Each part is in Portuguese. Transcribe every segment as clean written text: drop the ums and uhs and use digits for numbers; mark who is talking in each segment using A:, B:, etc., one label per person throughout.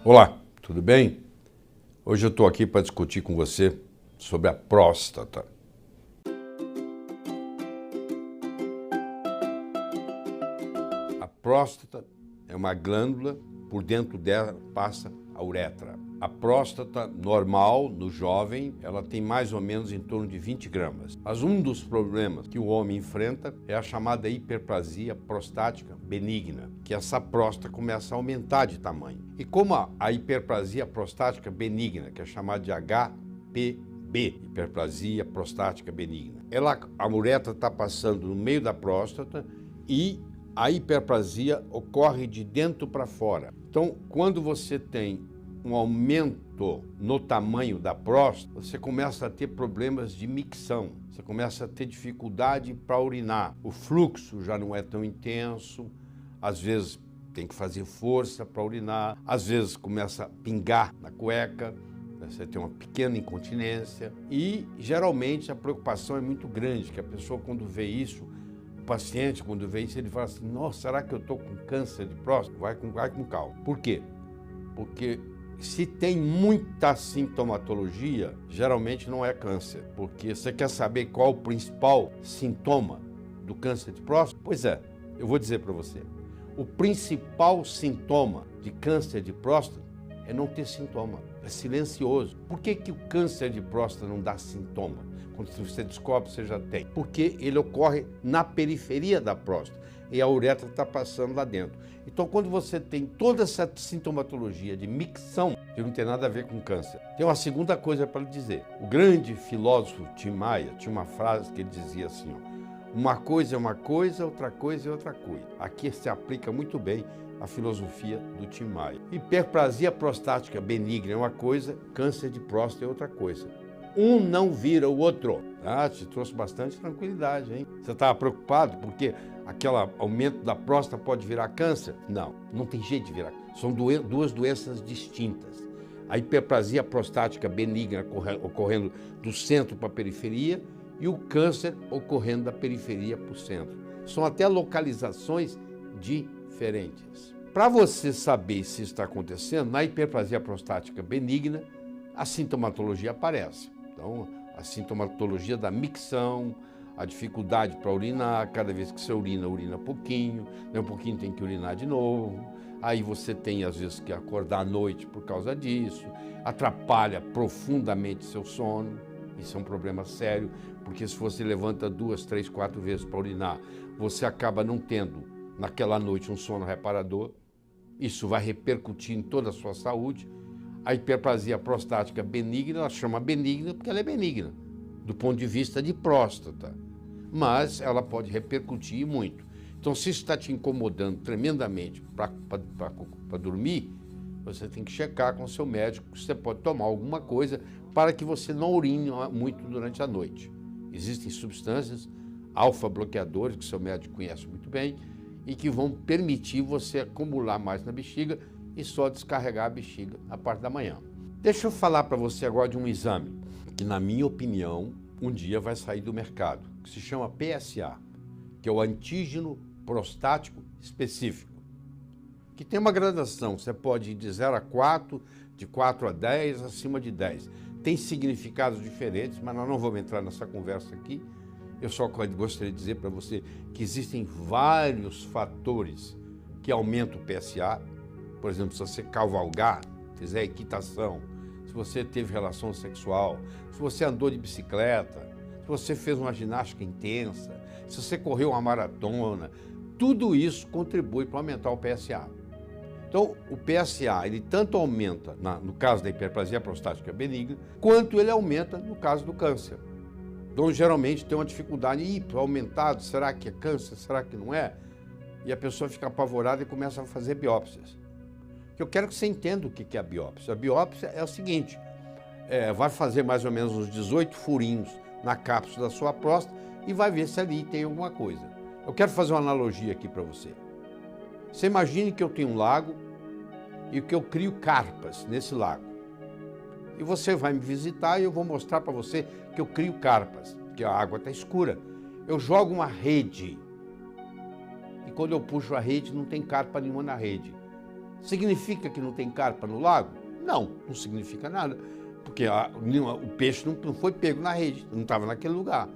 A: Olá, tudo bem? Hoje eu estou aqui para discutir com você sobre a próstata. A próstata é uma glândula, por dentro dela passa a uretra. A próstata normal, no jovem, ela tem mais ou menos em torno de 20 gramas. Mas um dos problemas que o homem enfrenta é a chamada hiperplasia prostática benigna, que essa próstata começa a aumentar de tamanho. E como a hiperplasia prostática benigna, que é chamada de HPB, hiperplasia prostática benigna, a uretra está passando no meio da próstata e a hiperplasia ocorre de dentro para fora. Então, quando você tem um aumento no tamanho da próstata, você começa a ter problemas de micção, você começa a ter dificuldade para urinar. O fluxo já não é tão intenso, às vezes tem que fazer força para urinar, às vezes começa a pingar na cueca, você tem uma pequena incontinência e geralmente a preocupação é muito grande, que a pessoa quando vê isso, o paciente quando vê isso, ele fala assim, nossa, será que eu estou com câncer de próstata? Vai com calma. Por quê? Porque se tem muita sintomatologia, geralmente não é câncer, porque você quer saber qual o principal sintoma do câncer de próstata? Pois é, eu vou dizer para você. O principal sintoma de câncer de próstata é não ter sintoma, é silencioso. Por que o câncer de próstata não dá sintoma? Quando você descobre, você já tem. Porque ele ocorre na periferia da próstata e a uretra está passando lá dentro. Então, quando você tem toda essa sintomatologia de micção, que não tem nada a ver com câncer. Tem uma segunda coisa para lhe dizer. O grande filósofo Tim Maia tinha uma frase que ele dizia assim, ó, uma coisa é uma coisa, outra coisa é outra coisa. Aqui se aplica muito bem a filosofia do Tim Maia. Hiperplasia prostática benigna é uma coisa, câncer de próstata é outra coisa. Um não vira o outro. Ah, te trouxe bastante tranquilidade, hein? Você estava preocupado porque aquele aumento da próstata pode virar câncer? Não, não tem jeito de virar. São duas doenças distintas. A hiperplasia prostática benigna ocorrendo do centro para a periferia e o câncer ocorrendo da periferia para o centro. São até localizações diferentes. Para você saber se isso está acontecendo, na hiperplasia prostática benigna, a sintomatologia aparece. Então, a sintomatologia da micção, a dificuldade para urinar, cada vez que você urina pouquinho, um pouquinho tem que urinar de novo. Aí você tem, às vezes, que acordar à noite por causa disso, atrapalha profundamente seu sono. Isso é um problema sério, porque se você levanta 2, 3, 4 vezes para urinar, você acaba não tendo, naquela noite, um sono reparador. Isso vai repercutir em toda a sua saúde. A hiperplasia prostática benigna, ela chama benigna porque ela é benigna, do ponto de vista de próstata. Mas ela pode repercutir muito. Então, se isso está te incomodando tremendamente para dormir, você tem que checar com o seu médico se você pode tomar alguma coisa para que você não urine muito durante a noite. Existem substâncias alfa-bloqueadores, que o seu médico conhece muito bem, e que vão permitir você acumular mais na bexiga e só descarregar a bexiga a parte da manhã. Deixa eu falar para você agora de um exame que, na minha opinião, um dia vai sair do mercado, que se chama PSA, que é o antígeno prostático específico, que tem uma gradação, você pode ir de 0 a 4, de 4 a 10, acima de 10. Tem significados diferentes, mas nós não vamos entrar nessa conversa aqui. Eu só gostaria de dizer para você que existem vários fatores que aumentam o PSA. Por exemplo, se você cavalgar, fizer equitação, se você teve relação sexual, se você andou de bicicleta, se você fez uma ginástica intensa, se você correu uma maratona, tudo isso contribui para aumentar o PSA. Então, o PSA, ele tanto aumenta no caso da hiperplasia prostática benigna, quanto ele aumenta no caso do câncer. Então, geralmente, tem uma dificuldade, aumentado, será que é câncer, será que não é? E a pessoa fica apavorada e começa a fazer biópsias. Eu quero que você entenda o que é a biópsia. A biópsia é o seguinte, vai fazer mais ou menos uns 18 furinhos na cápsula da sua próstata e vai ver se ali tem alguma coisa. Eu quero fazer uma analogia aqui para você. Você imagine que eu tenho um lago e que eu crio carpas nesse lago. E você vai me visitar e eu vou mostrar para você que eu crio carpas, que a água está escura. Eu jogo uma rede e quando eu puxo a rede não tem carpa nenhuma na rede. Significa que não tem carpa no lago? Não, não significa nada, porque o peixe não foi pego na rede, não estava naquele lugar.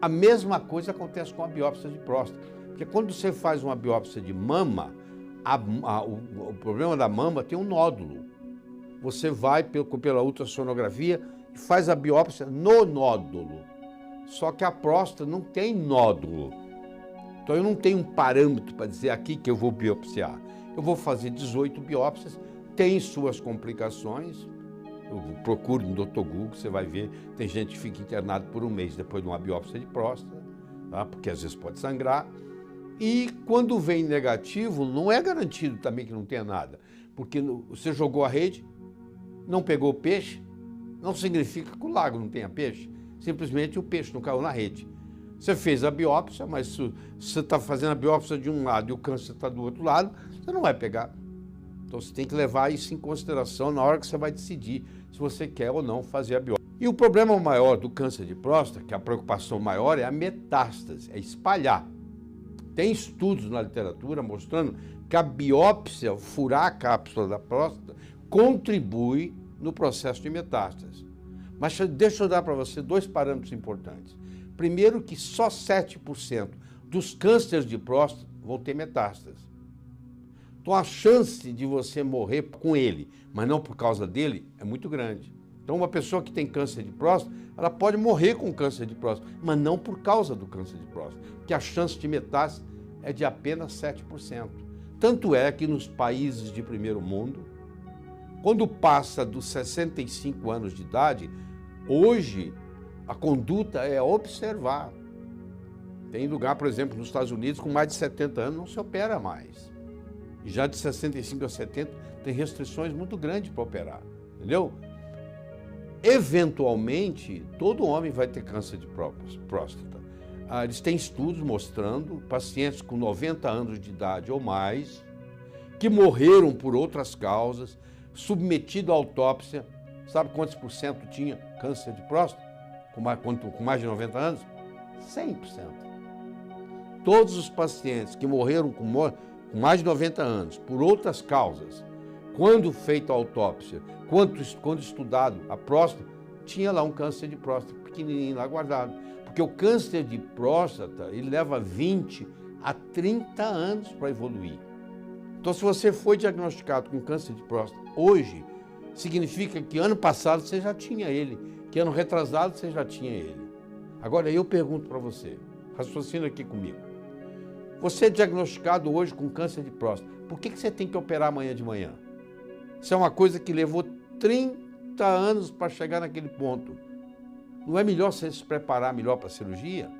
A: A mesma coisa acontece com a biópsia de próstata, porque quando você faz uma biópsia de mama, o problema da mama tem um nódulo. Você vai pela ultrassonografia e faz a biópsia no nódulo. Só que a próstata não tem nódulo. Então eu não tenho um parâmetro para dizer aqui que eu vou biopsiar. Eu vou fazer 18 biópsias, tem suas complicações. Eu procuro no Dr. Google, você vai ver, tem gente que fica internado por um mês depois de uma biópsia de próstata, tá? Porque às vezes pode sangrar. E quando vem negativo, não é garantido também que não tenha nada. Porque você jogou a rede, não pegou peixe, não significa que o lago não tenha peixe. Simplesmente o peixe não caiu na rede. Você fez a biópsia, mas se você está fazendo a biópsia de um lado e o câncer está do outro lado, você não vai pegar. Então você tem que levar isso em consideração na hora que você vai decidir se você quer ou não fazer a biópsia. E o problema maior do câncer de próstata, que a preocupação maior, é a metástase, é espalhar. Tem estudos na literatura mostrando que a biópsia, furar a cápsula da próstata, contribui no processo de metástase. Mas deixa eu dar para você dois parâmetros importantes. Primeiro, que só 7% dos cânceres de próstata vão ter metástase. Então a chance de você morrer com ele, mas não por causa dele, é muito grande. Então uma pessoa que tem câncer de próstata, ela pode morrer com câncer de próstata, mas não por causa do câncer de próstata, porque a chance de metástase é de apenas 7%. Tanto é que nos países de primeiro mundo, quando passa dos 65 anos de idade, hoje a conduta é observar. Tem lugar, por exemplo, nos Estados Unidos, com mais de 70 anos não se opera mais. E já de 65 a 70 tem restrições muito grandes para operar, entendeu? Eventualmente, todo homem vai ter câncer de próstata. Eles têm estudos mostrando pacientes com 90 anos de idade ou mais, que morreram por outras causas, submetido à autópsia. Sabe quantos por cento tinha câncer de próstata? Com mais de 90 anos? 100%. Todos os pacientes que morreram com mais de 90 anos, por outras causas, quando feita a autópsia, quando estudado a próstata, tinha lá um câncer de próstata pequenininho lá guardado. Porque o câncer de próstata, ele leva 20 a 30 anos para evoluir. Então, se você foi diagnosticado com câncer de próstata hoje, significa que ano passado você já tinha ele, que ano retrasado você já tinha ele. Agora, eu pergunto para você, raciocina aqui comigo. Você é diagnosticado hoje com câncer de próstata, por que você tem que operar amanhã de manhã? Isso é uma coisa que levou 30 anos para chegar naquele ponto. Não é melhor você se preparar melhor para a cirurgia?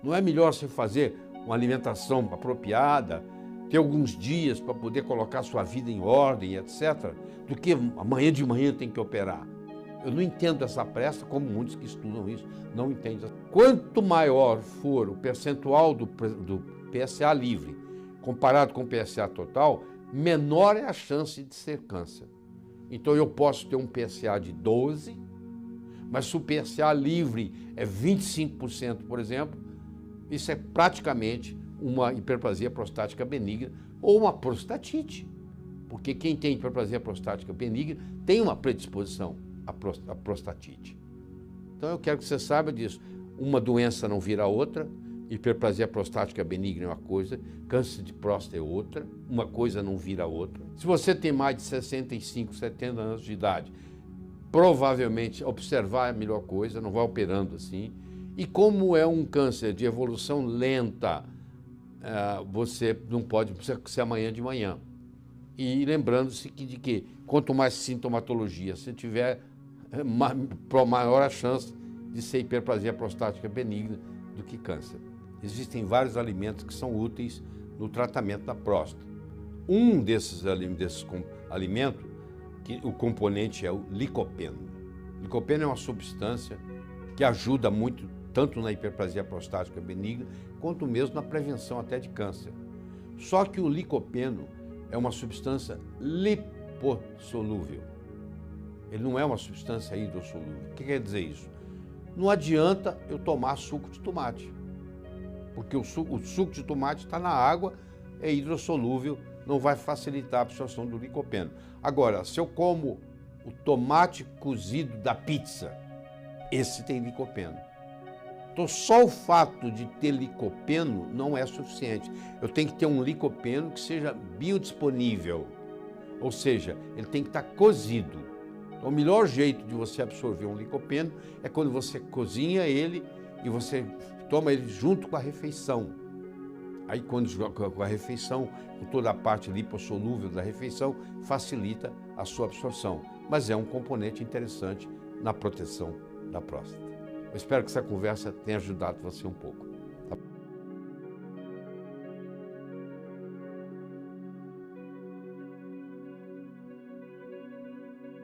A: Não é melhor você fazer uma alimentação apropriada, ter alguns dias para poder colocar sua vida em ordem, etc., do que amanhã de manhã tem que operar? Eu não entendo essa pressa, como muitos que estudam isso não entendem. Quanto maior for o percentual do PSA livre comparado com o PSA total, menor é a chance de ser câncer. Então eu posso ter um PSA de 12, mas se o PSA livre é 25%, por exemplo, isso é praticamente uma hiperplasia prostática benigna ou uma prostatite. Porque quem tem hiperplasia prostática benigna tem uma predisposição à prostatite. Então eu quero que você saiba disso. Uma doença não vira outra, hiperplasia prostática benigna é uma coisa, câncer de próstata é outra, uma coisa não vira outra. Se você tem mais de 65, 70 anos de idade, provavelmente observar é a melhor coisa, não vai operando assim. E como é um câncer de evolução lenta, você não pode ser amanhã de manhã. E lembrando-se de que quanto mais sintomatologia você tiver, maior a chance de ser hiperplasia prostática benigna do que câncer. Existem vários alimentos que são úteis no tratamento da próstata. Um desses alimentos, que o componente é o licopeno. O licopeno é uma substância que ajuda muito, tanto na hiperplasia prostática benigna, quanto mesmo na prevenção até de câncer. Só que o licopeno é uma substância lipossolúvel. Ele não é uma substância hidrossolúvel. O que quer dizer isso? Não adianta eu tomar suco de tomate, porque o suco de tomate está na água, é hidrossolúvel não vai facilitar a absorção do licopeno. Agora, se eu como o tomate cozido da pizza, esse tem licopeno. Então, só o fato de ter licopeno não é suficiente. Eu tenho que ter um licopeno que seja biodisponível, ou seja, ele tem que estar cozido. Então, o melhor jeito de você absorver um licopeno é quando você cozinha ele e você toma ele junto com a refeição. Aí, quando com a refeição, com toda a parte lipossolúvel da refeição, facilita a sua absorção. Mas é um componente interessante na proteção da próstata. Eu espero que essa conversa tenha ajudado você um pouco.